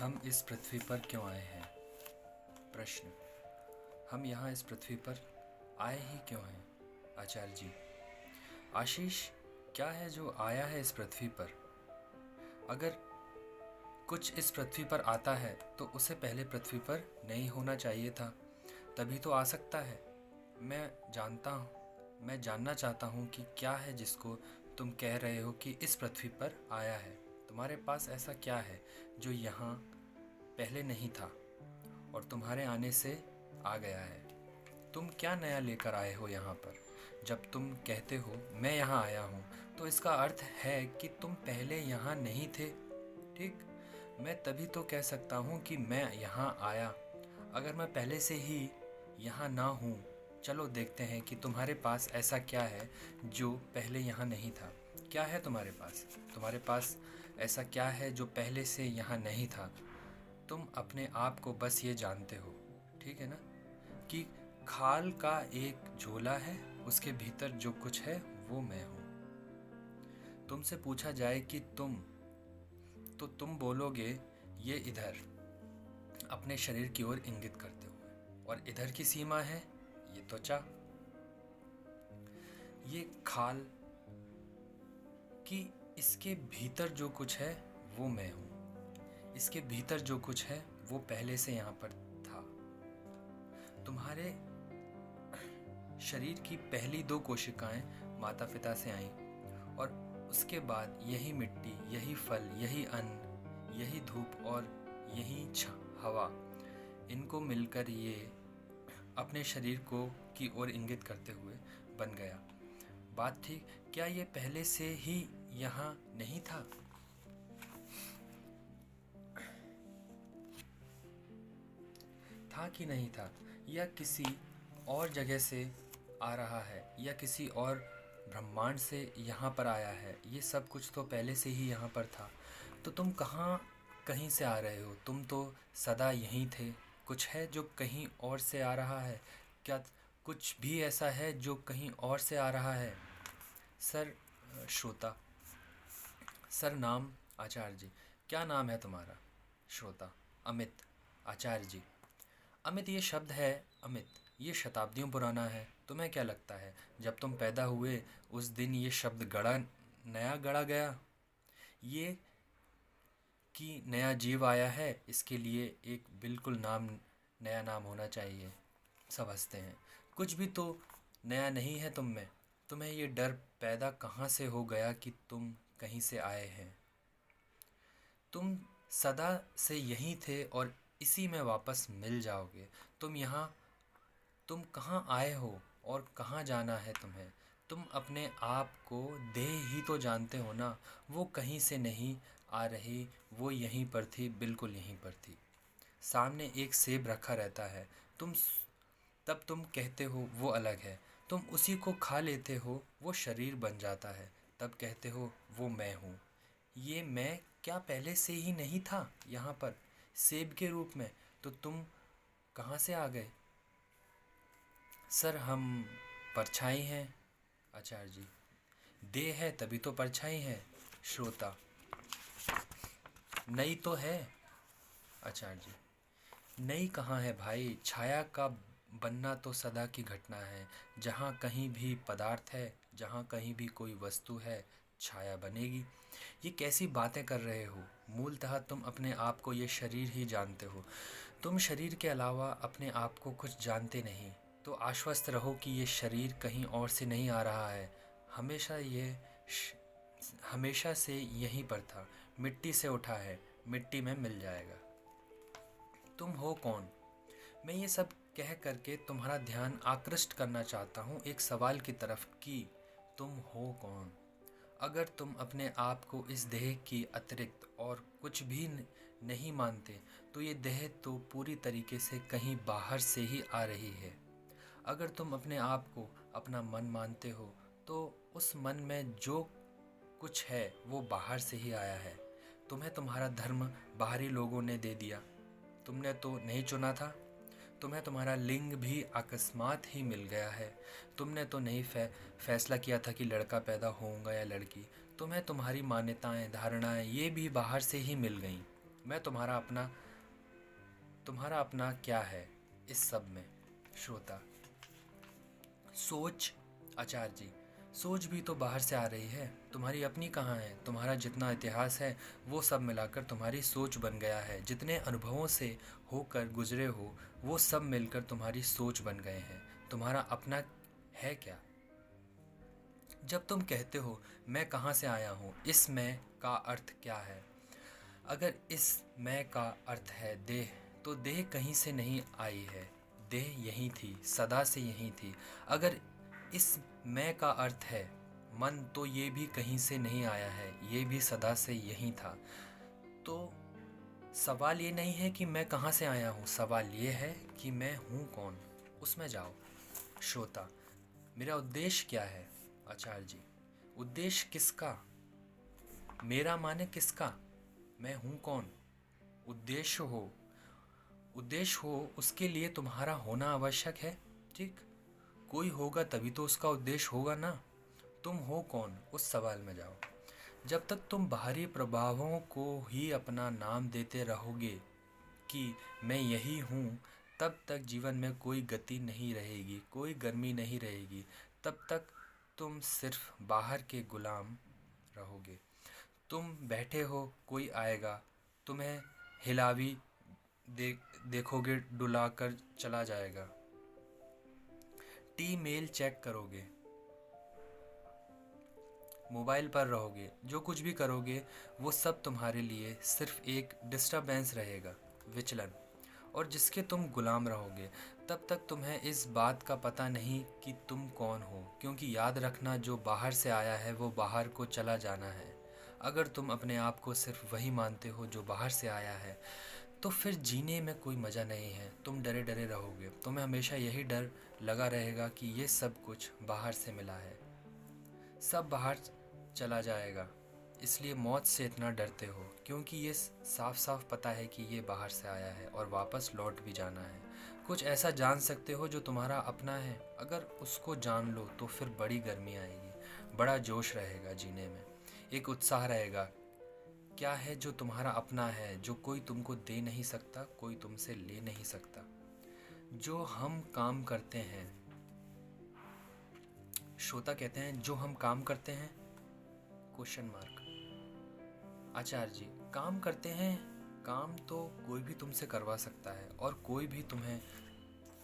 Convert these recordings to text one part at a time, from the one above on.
हम इस पृथ्वी पर क्यों आए हैं? प्रश्न। हम यहाँ इस पृथ्वी पर आए ही क्यों हैं? आचार्य जी। आशीष, क्या है जो आया है इस पृथ्वी पर? अगर कुछ इस पृथ्वी पर आता है तो उसे पहले पृथ्वी पर नहीं होना चाहिए था, तभी तो आ सकता है। मैं जानना चाहता हूँ कि क्या है जिसको तुम कह रहे हो कि इस पृथ्वी पर आया है। तुम्हारे पास ऐसा क्या है जो यहाँ पहले नहीं था और तुम्हारे आने से आ गया है? तुम क्या नया लेकर आए हो यहाँ पर? जब तुम कहते हो मैं यहाँ आया हूँ, तो इसका अर्थ है कि तुम पहले यहाँ नहीं थे। ठीक, मैं तभी तो कह सकता हूँ कि मैं यहाँ आया। अगर मैं पहले से ही यहाँ ना हूँ, चलो देखते हैं कि तुम्हारे पास ऐसा क्या है जो पहले यहाँ नहीं था। क्या है तुम्हारे पास? तुम्हारे पास ऐसा क्या है जो पहले से यहाँ नहीं था? तुम अपने आप को बस ये जानते हो, ठीक है ना, कि खाल का एक झोला है, उसके भीतर जो कुछ है वो मैं हूँ। तुमसे पूछा जाए कि तो तुम बोलोगे ये इधर, अपने शरीर की ओर इंगित करते हुए, और इधर की सीमा है ये त्वचा, ये खाल, कि इसके भीतर जो कुछ है वो मैं हूँ। इसके भीतर जो कुछ है वो पहले से यहाँ पर था। तुम्हारे शरीर की पहली 2 कोशिकाएं माता पिता से आईं, और उसके बाद यही मिट्टी, यही फल, यही अन्न, यही धूप और यही हवा, इनको मिलकर ये अपने शरीर को की ओर इंगित करते हुए बन गया। बात ठीक, क्या ये पहले से ही यहाँ नहीं था? था कि नहीं था? या किसी और जगह से आ रहा है, या किसी और ब्रह्मांड से यहाँ पर आया है? ये सब कुछ तो पहले से ही यहाँ पर था। तो तुम कहीं से आ रहे हो? तुम तो सदा यहीं थे। कुछ है जो कहीं और से आ रहा है? क्या कुछ भी ऐसा है जो कहीं और से आ रहा है? सर, श्रोता। सर, नाम? आचार्य जी। क्या नाम है तुम्हारा? श्रोता। अमित। आचार्य जी। अमित ये शब्द है, अमित ये शताब्दियों पुराना है। तुम्हें क्या लगता है जब तुम पैदा हुए उस दिन ये शब्द नया गढ़ा गया? ये कि नया जीव आया है, इसके लिए एक बिल्कुल नया नाम होना चाहिए। सब हंसते हैं। कुछ भी तो नया नहीं है तुम में। तुम्हें ये डर पैदा कहाँ से हो गया कि तुम कहीं से आए हैं? तुम सदा से यहीं थे और इसी में वापस मिल जाओगे। तुम कहाँ आए हो और कहाँ जाना है तुम्हें? तुम अपने आप को देह ही तो जानते हो ना। वो कहीं से नहीं आ रही, वो यहीं पर थी, बिल्कुल यहीं पर थी। सामने एक सेब रखा रहता है, तब तुम कहते हो वो अलग है। तुम उसी को खा लेते हो, वो शरीर बन जाता है, तब कहते हो वो मैं हूँ। ये मैं क्या पहले से ही नहीं था यहाँ पर सेब के रूप में? तो तुम कहाँ से आ गए? सर, हम परछाई हैं। आचार्य जी। देह है तभी तो परछाई है। श्रोता। नई तो है। आचार्य जी। नई कहाँ है भाई? छाया का बनना तो सदा की घटना है। जहाँ कहीं भी पदार्थ है, जहाँ कहीं भी कोई वस्तु है, छाया बनेगी। ये कैसी बातें कर रहे हो? मूलतः तुम अपने आप को ये शरीर ही जानते हो। तुम शरीर के अलावा अपने आप को कुछ जानते नहीं। तो आश्वस्त रहो कि ये शरीर कहीं और से नहीं आ रहा है। हमेशा से यहीं पर था। मिट्टी से उठा है, मिट्टी में मिल जाएगा। तुम हो कौन? मैं ये सब कह करके तुम्हारा ध्यान आकृष्ट करना चाहता हूँ एक सवाल की तरफ कि तुम हो कौन? अगर तुम अपने आप को इस देह की अतिरिक्त और कुछ भी नहीं मानते, तो ये देह तो पूरी तरीके से कहीं बाहर से ही आ रही है। अगर तुम अपने आप को अपना मन मानते हो, तो उस मन में जो कुछ है वो बाहर से ही आया है। तुम्हें तुम्हारा धर्म बाहरी लोगों ने दे दिया, तुमने तो नहीं चुना था। तुम्हें तुम्हारा लिंग भी अकस्मात ही मिल गया है। तुमने तो नहीं फैसला किया था कि लड़का पैदा होगा या लड़की। तुम्हें तुम्हारी मान्यताएं, धारणाएं ये भी बाहर से ही मिल गईं। मैं तुम्हारा अपना क्या है इस सब में? श्रोता, सोच। आचार्य जी, सोच भी तो बाहर से आ रही है, तुम्हारी अपनी कहाँ है? तुम्हारा जितना इतिहास है वो सब मिलाकर तुम्हारी सोच बन गया है। जितने अनुभवों से होकर गुजरे हो वो सब मिलकर तुम्हारी सोच बन गए हैं। तुम्हारा अपना है क्या? जब तुम कहते हो मैं कहाँ से आया हूँ, इस मैं का अर्थ क्या है? अगर इस मैं का अर्थ है देह, तो देह कहीं से नहीं आई है। देह यहीं थी, सदा से यहीं थी। अगर इस मैं का अर्थ है मन, तो ये भी कहीं से नहीं आया है, ये भी सदा से यहीं था। तो सवाल ये नहीं है कि मैं कहाँ से आया हूँ, सवाल ये है कि मैं हूँ कौन। उसमें जाओ। श्रोता, मेरा उद्देश्य क्या है? आचार्य जी, उद्देश्य किसका? मेरा माने किसका? मैं हूँ कौन? उद्देश्य हो उसके लिए तुम्हारा होना आवश्यक है। ठीक, कोई होगा तभी तो उसका उद्देश्य होगा ना। तुम हो कौन, उस सवाल में जाओ। जब तक तुम बाहरी प्रभावों को ही अपना नाम देते रहोगे कि मैं यही हूँ, तब तक जीवन में कोई गति नहीं रहेगी, कोई गर्मी नहीं रहेगी। तब तक तुम सिर्फ बाहर के गुलाम रहोगे। तुम बैठे हो, कोई आएगा, तुम्हें हिलावी देखोगे, डुला कर चला जाएगा। मेल चेक करोगे, मोबाइल पर रहोगे, जो कुछ भी करोगे वो सब तुम्हारे लिए सिर्फ एक डिस्टरबेंस रहेगा, विचलन। और जिसके तुम गुलाम रहोगे। तब तक तुम्हें इस बात का पता नहीं कि तुम कौन हो, क्योंकि याद रखना, जो बाहर से आया है वो बाहर को चला जाना है। अगर तुम अपने आप को सिर्फ वही मानते हो जो बाहर से आया है, तो फिर जीने में कोई मज़ा नहीं है। तुम डरे डरे रहोगे, तुम्हें हमेशा यही डर लगा रहेगा कि ये सब कुछ बाहर से मिला है, सब बाहर चला जाएगा। इसलिए मौत से इतना डरते हो, क्योंकि ये साफ साफ पता है कि ये बाहर से आया है और वापस लौट भी जाना है। कुछ ऐसा जान सकते हो जो तुम्हारा अपना है। अगर उसको जान लो तो फिर बड़ी गर्मी आएगी, बड़ा जोश रहेगा जीने में, एक उत्साह रहेगा। क्या है जो तुम्हारा अपना है, जो कोई तुमको दे नहीं सकता, कोई तुमसे ले नहीं सकता? जो हम काम करते हैं, श्रोता कहते हैं, जो हम काम करते हैं, क्वेश्चन मार्क। आचार्य जी, काम करते हैं, काम तो कोई भी तुमसे करवा सकता है और कोई भी तुम्हें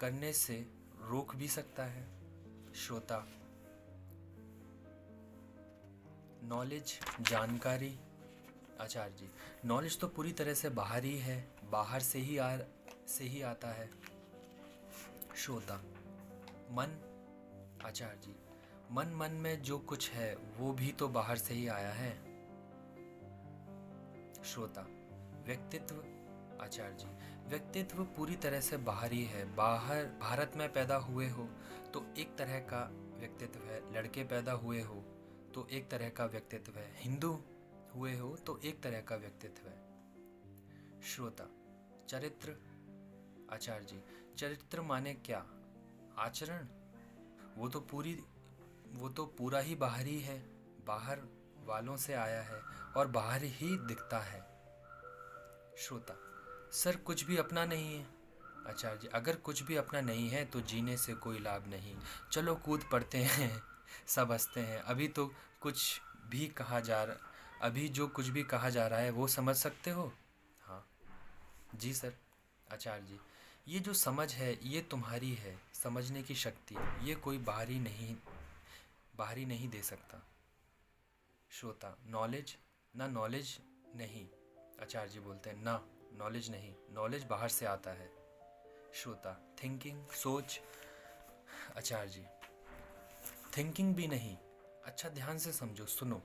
करने से रोक भी सकता है। श्रोता, नॉलेज, जानकारी। आचार्य जी, नॉलेज तो पूरी तरह से बाहर ही है, बाहर से ही आता है। श्रोता, मन। आचार्य जी, मन में जो कुछ है वो भी तो बाहर से ही आया है। श्रोता, व्यक्तित्व। आचार्य जी, व्यक्तित्व पूरी तरह से बाहरी है। बाहर भारत में पैदा हुए हो तो एक तरह का व्यक्तित्व है, लड़के पैदा हुए हो तो एक तरह का व्यक्तित्व है, हिंदू हुए हो तो एक तरह का व्यक्तित्व है। श्रोता, चरित्र। आचार्य जी, चरित्र माने क्या? आचरण। वो तो पूरा ही बाहरी है, बाहर वालों से आया है और बाहर ही दिखता है। श्रोता, सर कुछ भी अपना नहीं है। आचार्य जी, अगर कुछ भी अपना नहीं है तो जीने से कोई लाभ नहीं। चलो कूद पड़ते हैं, सब हंसते हैं। अभी जो कुछ भी कहा जा रहा है वो समझ सकते हो? हाँ जी सर। आचार्य जी, ये जो समझ है ये तुम्हारी है, समझने की शक्ति, ये कोई बाहरी नहीं दे सकता। श्रोता, नॉलेज। ना नॉलेज नहीं। आचार्य जी बोलते हैं, ना नॉलेज नहीं, नॉलेज बाहर से आता है। श्रोता, थिंकिंग, सोच। आचार्य जी, थिंकिंग भी नहीं। अच्छा ध्यान से समझो, सुनो।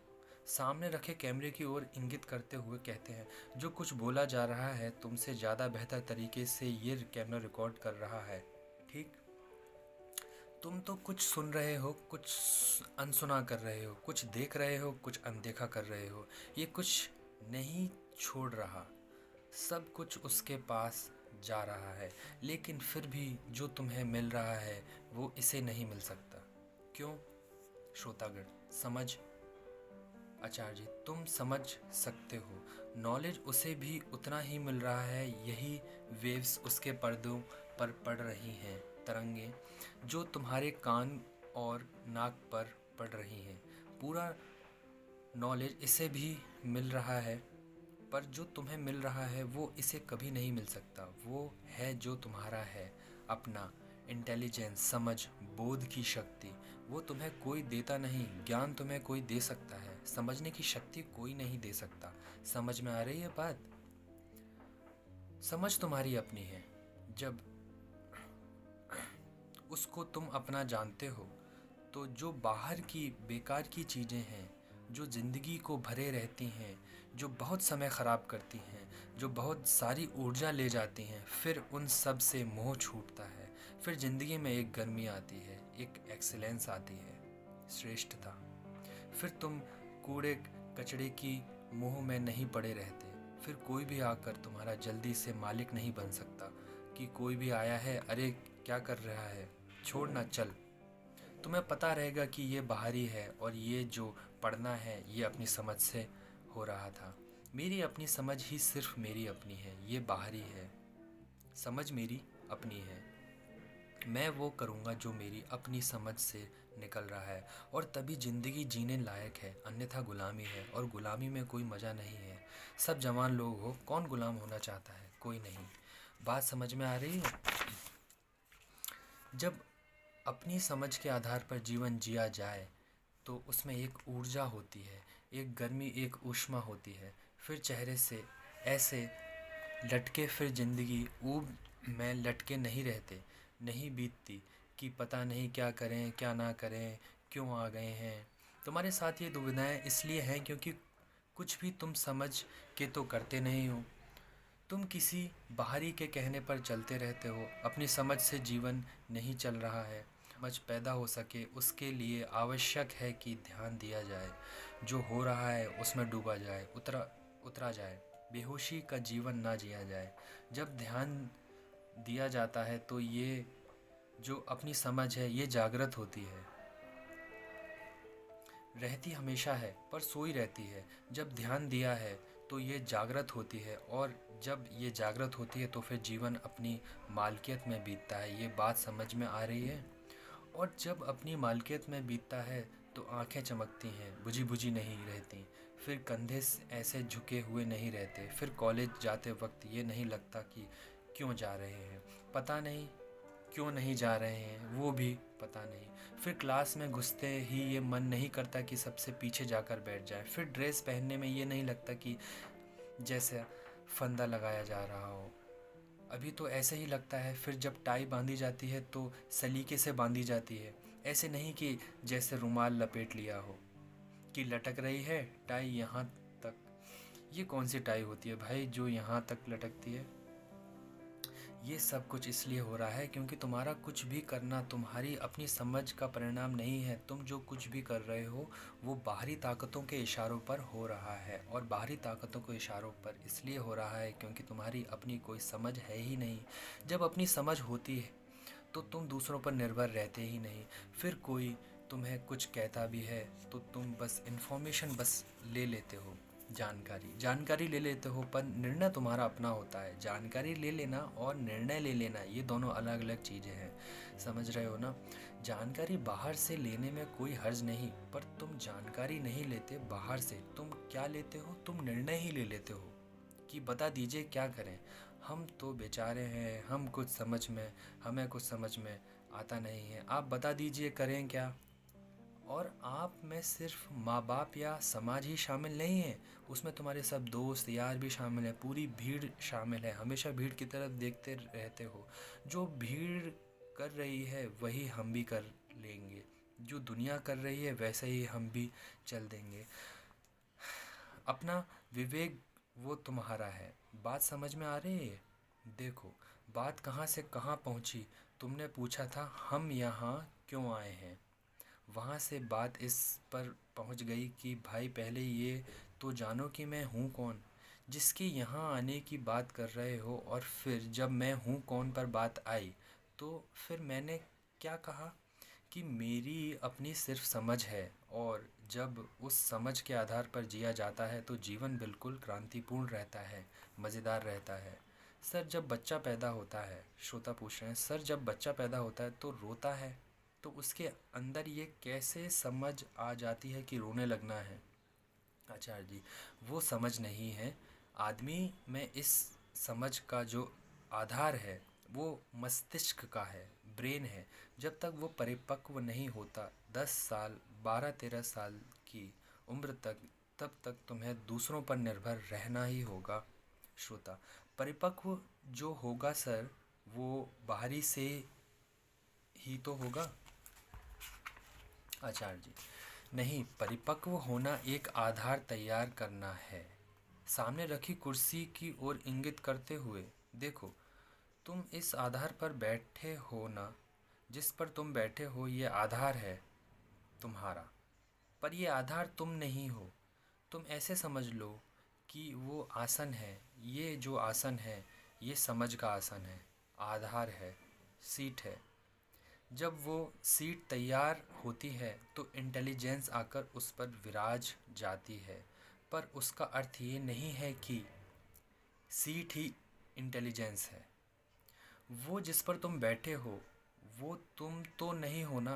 सामने रखे कैमरे की ओर इंगित करते हुए कहते हैं, जो कुछ बोला जा रहा है तुमसे ज़्यादा बेहतर तरीके से ये कैमरा रिकॉर्ड कर रहा है। ठीक, तुम तो कुछ सुन रहे हो, कुछ अनसुना कर रहे हो, कुछ देख रहे हो, कुछ अनदेखा कर रहे हो। ये कुछ नहीं छोड़ रहा, सब कुछ उसके पास जा रहा है, लेकिन फिर भी जो तुम्हें मिल रहा है वो इसे नहीं मिल सकता। क्यों? श्रोतागण, समझ। आचार्य, तुम समझ सकते हो, नॉलेज उसे भी उतना ही मिल रहा है, यही वेव्स उसके पर्दों पर पड़ रही हैं, तरंगें जो तुम्हारे कान और नाक पर पड़ रही हैं। पूरा नॉलेज इसे भी मिल रहा है, पर जो तुम्हें मिल रहा है वो इसे कभी नहीं मिल सकता। वो है जो तुम्हारा है, अपना इंटेलिजेंस, समझ, बोध की शक्ति। वो तुम्हें कोई देता नहीं। ज्ञान तुम्हें कोई दे सकता है, समझने की शक्ति कोई नहीं दे सकता। समझ में आ रही है बात? समझ तुम्हारी अपनी है। जब उसको तुम अपना जानते हो तो जो बाहर की बेकार की चीज़ें हैं, जो ज़िंदगी को भरे रहती हैं, जो बहुत समय ख़राब करती हैं, जो बहुत सारी ऊर्जा ले जाती हैं, फिर उन सब से मोह छूटता है। फिर ज़िंदगी में एक गर्मी आती है, एक एक्सीलेंस आती है, श्रेष्ठता। फिर तुम कूड़े कचड़े की मोह में नहीं पड़े रहते। फिर कोई भी आकर तुम्हारा जल्दी से मालिक नहीं बन सकता कि कोई भी आया है, अरे क्या कर रहा है, छोड़ ना, चल। तुम्हें पता रहेगा कि ये बाहरी है और ये जो पढ़ना है ये अपनी समझ से हो रहा था। मेरी अपनी समझ ही सिर्फ मेरी अपनी है, ये बाहरी है। समझ मेरी अपनी है। मैं वो करूँगा जो मेरी अपनी समझ से निकल रहा है, और तभी ज़िंदगी जीने लायक है, अन्यथा गुलामी है, और गुलामी में कोई मज़ा नहीं है। सब जवान लोग हो, कौन गुलाम होना चाहता है? कोई नहीं। बात समझ में आ रही है? जब अपनी समझ के आधार पर जीवन जिया जाए तो उसमें एक ऊर्जा होती है, एक गर्मी, एक ऊष्मा होती है। फिर चेहरे से ऐसे लटके, फिर ज़िंदगी ऊब में लटके नहीं रहते, नहीं बीतती कि पता नहीं क्या करें क्या ना करें, क्यों आ गए हैं। तुम्हारे साथ ये दुविधाएं इसलिए हैं क्योंकि कुछ भी तुम समझ के तो करते नहीं हो। तुम किसी बाहरी के कहने पर चलते रहते हो। अपनी समझ से जीवन नहीं चल रहा है। समझ पैदा हो सके उसके लिए आवश्यक है कि ध्यान दिया जाए, जो हो रहा है उसमें डूबा जाए, उतरा जाए, बेहोशी का जीवन ना जिया जाए। जब ध्यान दिया जाता है तो ये जो अपनी समझ है ये जागृत होती है, रहती हमेशा है पर सोई रहती है। जब ध्यान दिया है तो ये जागृत होती है, और जब ये जागृत होती है तो फिर जीवन अपनी मालकियत में बीतता है। ये बात समझ में आ रही है? और जब अपनी मालकियत में बीतता है तो आंखें चमकती हैं, बुझी बुझी नहीं रहती। फिर कंधे ऐसे झुके हुए नहीं रहते। फिर कॉलेज जाते वक्त ये नहीं लगता कि क्यों जा रहे हैं, पता नहीं क्यों नहीं जा रहे हैं, वो भी पता नहीं। फिर क्लास में घुसते ही ये मन नहीं करता कि सबसे पीछे जाकर बैठ जाए। फिर ड्रेस पहनने में ये नहीं लगता कि जैसे फंदा लगाया जा रहा हो, अभी तो ऐसे ही लगता है। फिर जब टाई बांधी जाती है तो सलीके से बांधी जाती है, ऐसे नहीं कि जैसे रुमाल लपेट लिया हो कि लटक रही है टाई यहाँ तक। ये कौन सी टाई होती है भाई जो यहाँ तक लटकती है? ये सब कुछ इसलिए हो रहा है क्योंकि तुम्हारा कुछ भी करना तुम्हारी अपनी समझ का परिणाम नहीं है। तुम जो कुछ भी कर रहे हो वो बाहरी ताकतों के इशारों पर हो रहा है, और बाहरी ताकतों के इशारों पर इसलिए हो रहा है क्योंकि तुम्हारी अपनी कोई समझ है ही नहीं। जब अपनी समझ होती है तो तुम दूसरों पर निर्भर रहते ही नहीं। फिर कोई तुम्हें कुछ कहता भी है तो तुम बस इन्फॉर्मेशन बस ले लेते हो, जानकारी ले लेते हो, पर निर्णय तुम्हारा अपना होता है। जानकारी ले लेना और निर्णय ले लेना ये दोनों अलग अलग चीज़ें हैं, समझ रहे हो ना? जानकारी बाहर से लेने में कोई हर्ज नहीं, पर तुम जानकारी नहीं लेते बाहर से। तुम क्या लेते हो? तुम निर्णय ही ले लेते हो कि बता दीजिए क्या करें। हम तो बेचारे हैं, हमें कुछ समझ में आता नहीं है, आप बता दीजिए करें क्या। और आप में सिर्फ माँ बाप या समाज ही शामिल नहीं है, उसमें तुम्हारे सब दोस्त यार भी शामिल हैं, पूरी भीड़ शामिल है। हमेशा भीड़ की तरफ देखते रहते हो। जो भीड़ कर रही है वही हम भी कर लेंगे, जो दुनिया कर रही है वैसे ही हम भी चल देंगे। अपना विवेक वो तुम्हारा है। बात समझ में आ रही है? देखो बात कहाँ से कहाँ पहुँची। तुमने पूछा था हम यहाँ क्यों आए हैं, वहाँ से बात इस पर पहुँच गई कि भाई पहले ये तो जानो कि मैं हूँ कौन, जिसकी यहाँ आने की बात कर रहे हो। और फिर जब मैं हूँ कौन पर बात आई तो फिर मैंने क्या कहा कि मेरी अपनी सिर्फ समझ है और जब उस समझ के आधार पर जिया जाता है तो जीवन बिल्कुल क्रांतिपूर्ण रहता है, मज़ेदार रहता है। सर जब बच्चा पैदा होता है, श्रोता पूछ रहे हैं, सर जब बच्चा पैदा होता है तो रोता है, तो उसके अंदर ये कैसे समझ आ जाती है कि रोने लगना है? आचार्य जी, वो समझ नहीं है। आदमी में इस समझ का जो आधार है वो मस्तिष्क का है, ब्रेन है। जब तक वो परिपक्व नहीं होता, 10 साल 12-13 साल की उम्र तक, तब तक तुम्हें दूसरों पर निर्भर रहना ही होगा। श्रोता, परिपक्व जो होगा सर वो बाहरी से ही तो होगा। आचार्य जी, नहीं, परिपक्व होना एक आधार तैयार करना है। सामने रखी कुर्सी की ओर इंगित करते हुए देखो, तुम इस आधार पर बैठे हो ना, जिस पर तुम बैठे हो ये आधार है तुम्हारा, पर ये आधार तुम नहीं हो। तुम ऐसे समझ लो कि वो आसन है, ये जो आसन है ये समझ का आसन है, आधार है, सीट है। जब वो सीट तैयार होती है तो इंटेलिजेंस आकर उस पर विराज जाती है, पर उसका अर्थ ये नहीं है कि सीट ही इंटेलिजेंस है। वो जिस पर तुम बैठे हो वो तुम तो नहीं हो ना,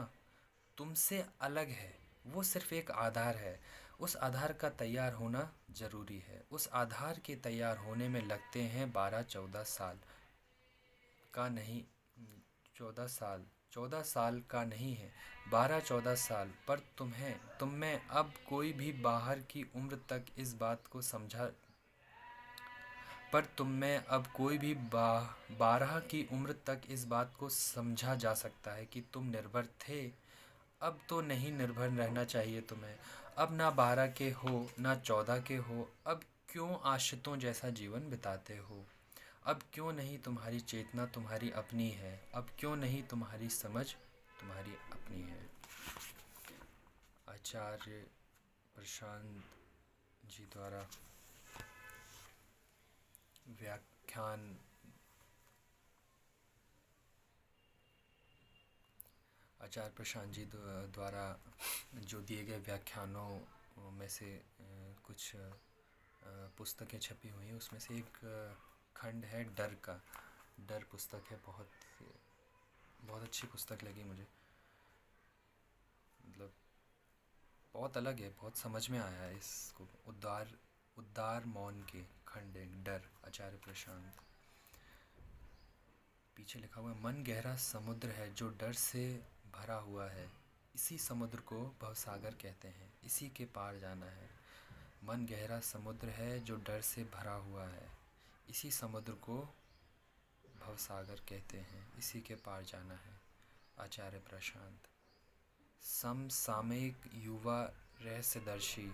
तुमसे अलग है। वो सिर्फ एक आधार है। उस आधार का तैयार होना ज़रूरी है। उस आधार के तैयार होने में लगते हैं 12-14 साल का नहीं, 14 साल, 14 साल का नहीं है, 12-14 साल। पर तुम में अब कोई भी बाहर की उम्र तक इस बात को समझा पर तुम में अब कोई भी 12 की उम्र तक इस बात को समझा जा सकता है कि तुम निर्भर थे। अब तो नहीं निर्भर रहना चाहिए तुम्हें। अब ना 12 के हो ना 14 के हो। अब क्यों आश्रितों जैसा जीवन बिताते हो? अब क्यों नहीं तुम्हारी चेतना तुम्हारी अपनी है? अब क्यों नहीं तुम्हारी समझ तुम्हारी अपनी है? आचार्य प्रशांत जी द्वारा व्याख्यान। आचार्य प्रशांत जी द्वारा जो दिए गए व्याख्यानों में से कुछ पुस्तकें छपी हुई हैं, उसमें से एक खंड है डर का। डर पुस्तक है, बहुत बहुत अच्छी पुस्तक लगी मुझे। मतलब बहुत अलग है, बहुत समझ में आया है इसको। उद्दार मौन के खंड एक डर, आचार्य प्रशांत। पीछे लिखा हुआ है, मन गहरा समुद्र है जो डर से भरा हुआ है, इसी समुद्र को भवसागर कहते हैं, इसी के पार जाना है। मन गहरा समुद्र है जो डर से भरा हुआ है, इसी समुद्र को भवसागर कहते हैं, इसी के पार जाना है। आचार्य प्रशांत। समसामयिक युवा रहस्यदर्शी,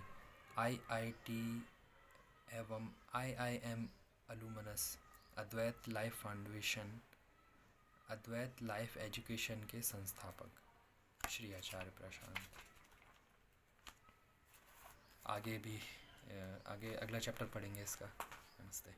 IIT एवं IIM अलुमनस, अद्वैत लाइफ फाउंडेशन, अद्वैत लाइफ एजुकेशन के संस्थापक श्री आचार्य प्रशांत। आगे अगला चैप्टर पढ़ेंगे इसका। नमस्ते।